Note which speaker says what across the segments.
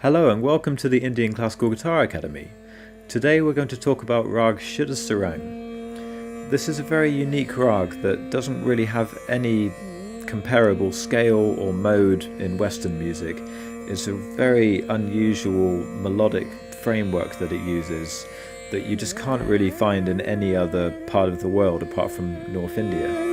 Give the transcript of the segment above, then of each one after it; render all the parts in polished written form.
Speaker 1: Hello and welcome to the Indian Classical Guitar Academy. Today we're going to talk about Raag Shuddha Sarang. This is a very unique rag that doesn't really have any comparable scale or mode in Western music. It's a very unusual melodic framework that it uses that you just can't really find in any other part of the world apart from North India.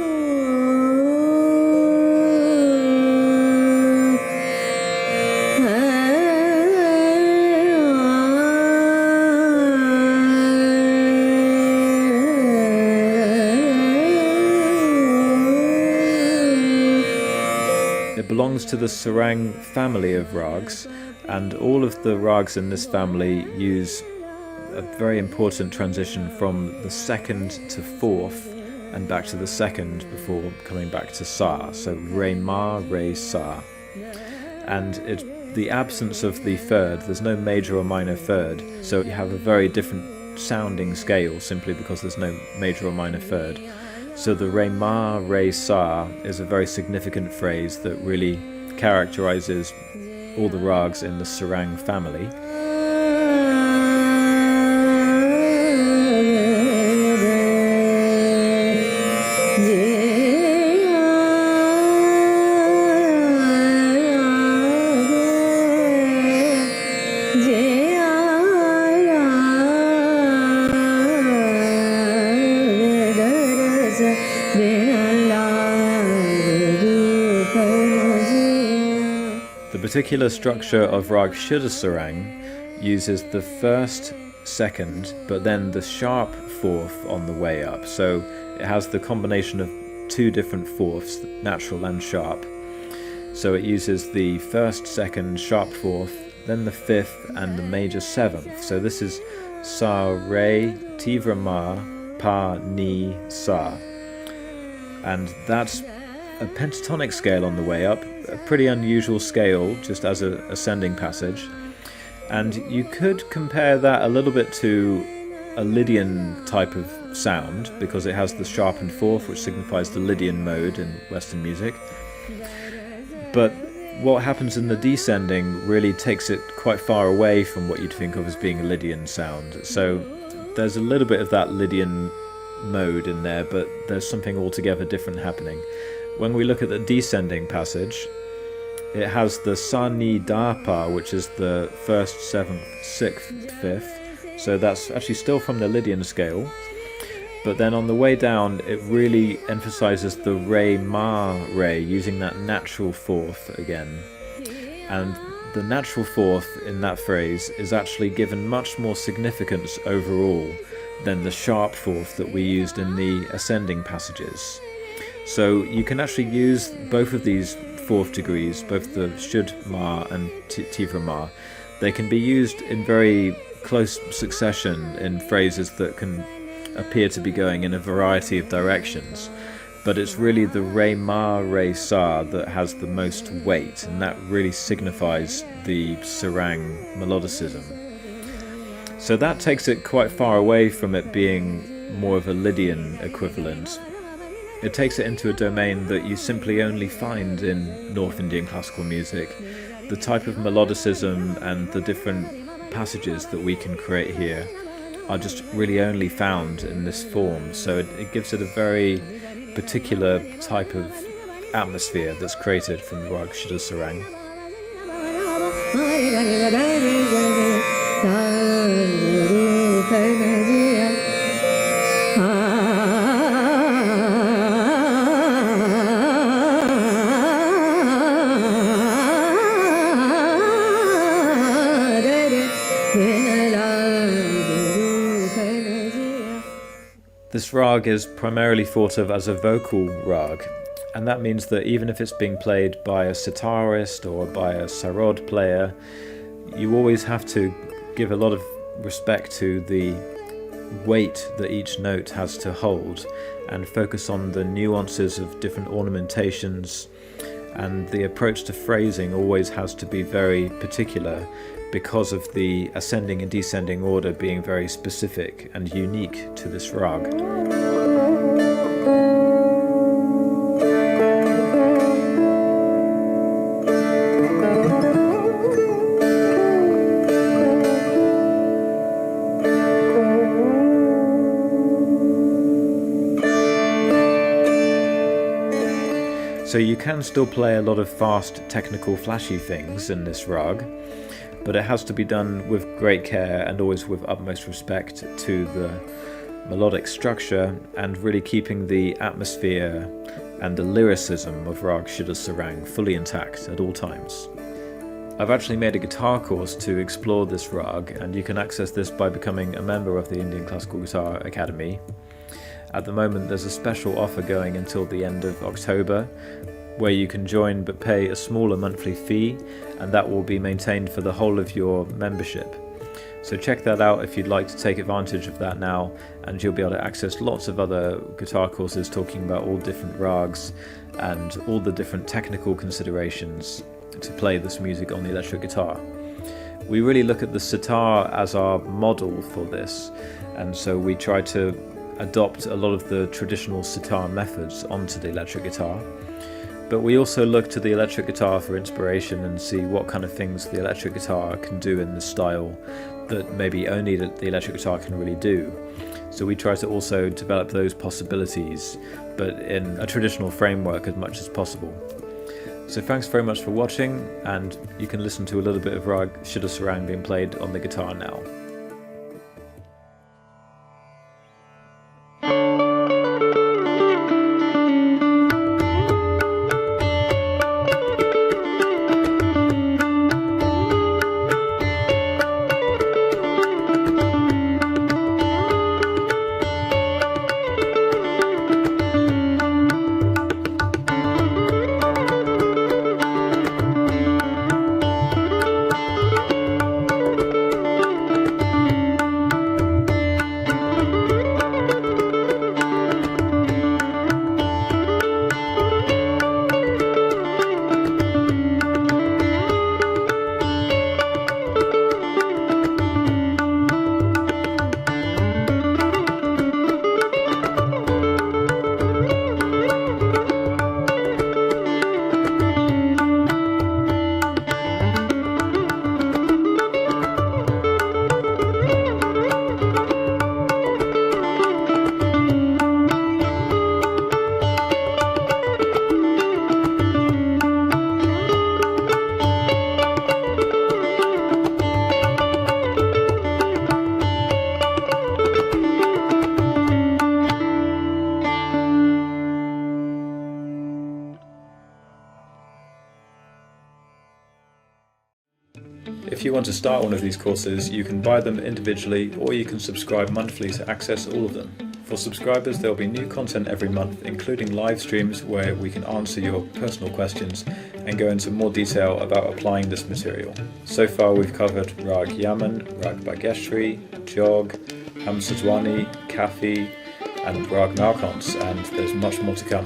Speaker 1: It belongs to the Sarang family of rags, and all of the rags in this family use a very important transition from the second to fourth and back to the second before coming back to sa. So re ma, re sa. And the absence of the third, there's no major or minor third, so you have a very different sounding scale simply because there's no major or minor third. So the re ma, re sa is a very significant phrase that really characterizes all the rags in the Sarang family. The particular structure of Raag Shuddha Sarang uses the first, second, but then the sharp fourth on the way up. So it has the combination of two different fourths, natural and sharp. So it uses the first, second, sharp fourth, then the fifth and the major seventh. So this is sa, re, tivra ma, pa, ni, sa. And that's a pentatonic scale on the way up, a pretty unusual scale just as an ascending passage. And you could compare that a little bit to a Lydian type of sound because it has the sharpened fourth, which signifies the Lydian mode in Western music. But what happens in the descending really takes it quite far away from what you'd think of as being a Lydian sound. So there's a little bit of that Lydian mode in there, but there's something altogether different happening. When we look at the descending passage, it has the sa, ni, da, pa, which is the first, seventh, sixth, fifth. So that's actually still from the Lydian scale. But then on the way down, it really emphasizes the re, ma, re, using that natural fourth again. And the natural fourth in that phrase is actually given much more significance overall than the sharp fourth that we used in the ascending passages. So you can actually use both of these fourth degrees, both the Shud ma and Tivra ma. They can be used in very close succession in phrases that can appear to be going in a variety of directions. But it's really the re ma, re sa that has the most weight, and that really signifies the Sarang melodicism. So that takes it quite far away from it being more of a Lydian equivalent. It takes it into a domain that you simply only find in North Indian classical music. The type of melodicism and the different passages that we can create here are just really only found in this form. So it gives it a very particular type of atmosphere that's created from Raag Shuddha Sarang. This rag is primarily thought of as a vocal rag, and that means that even if it's being played by a sitarist or by a sarod player, you always have to give a lot of respect to the weight that each note has to hold and focus on the nuances of different ornamentations, and the approach to phrasing always has to be very particular because of the ascending and descending order being very specific and unique to this rag. So you can still play a lot of fast, technical, flashy things in this rag, but it has to be done with great care and always with utmost respect to the melodic structure and really keeping the atmosphere and the lyricism of Raag Shuddha Sarang fully intact at all times. I've actually made a guitar course to explore this rag, and you can access this by becoming a member of the Indian Classical Guitar Academy. At the moment there's a special offer going until the end of October, where you can join but pay a smaller monthly fee, and that will be maintained for the whole of your membership. So check that out if you'd like to take advantage of that now, and you'll be able to access lots of other guitar courses talking about all different rags and all the different technical considerations to play this music on the electric guitar. We really look at the sitar as our model for this, and so we try to adopt a lot of the traditional sitar methods onto the electric guitar. But we also look to the electric guitar for inspiration and see what kind of things the electric guitar can do in the style that maybe only the electric guitar can really do. So we try to also develop those possibilities, but in a traditional framework as much as possible. So thanks very much for watching, and you can listen to a little bit of Raag Shuddha Sarang being played on the guitar now. If you want to start one of these courses, you can buy them individually, or you can subscribe monthly to access all of them. For subscribers, there will be new content every month, including live streams where we can answer your personal questions and go into more detail about applying this material. So far we've covered Raag Yaman, Raag Bageshri, Jog, Hamsadwani, Kafi and Raag Malkons, and there's much more to come.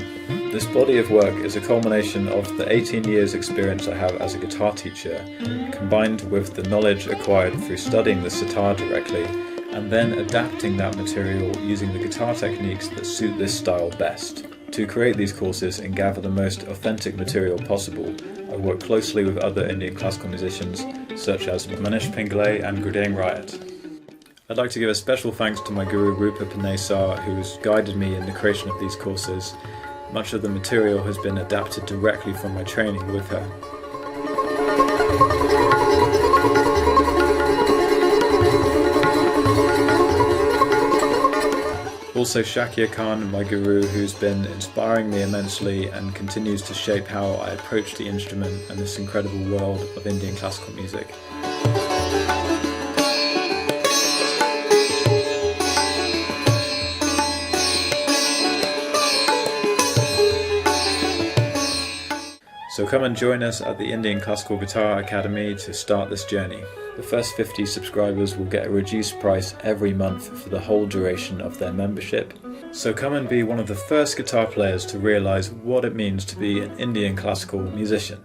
Speaker 1: This body of work is a culmination of the 18 years experience I have as a guitar teacher, combined with the knowledge acquired through studying the sitar directly, and then adapting that material using the guitar techniques that suit this style best. To create these courses and gather the most authentic material possible, I work closely with other Indian classical musicians such as Manish Pingle and Gurdeng Riot. I'd like to give a special thanks to my guru Roopa Panesar, who has guided me in the creation of these courses. Much of the material has been adapted directly from my training with her. Also Shakir Khan, my guru, who's been inspiring me immensely and continues to shape how I approach the instrument and this incredible world of Indian classical music. So come and join us at the Indian Classical Guitar Academy to start this journey. The first 50 subscribers will get a reduced price every month for the whole duration of their membership. So come and be one of the first guitar players to realise what it means to be an Indian classical musician.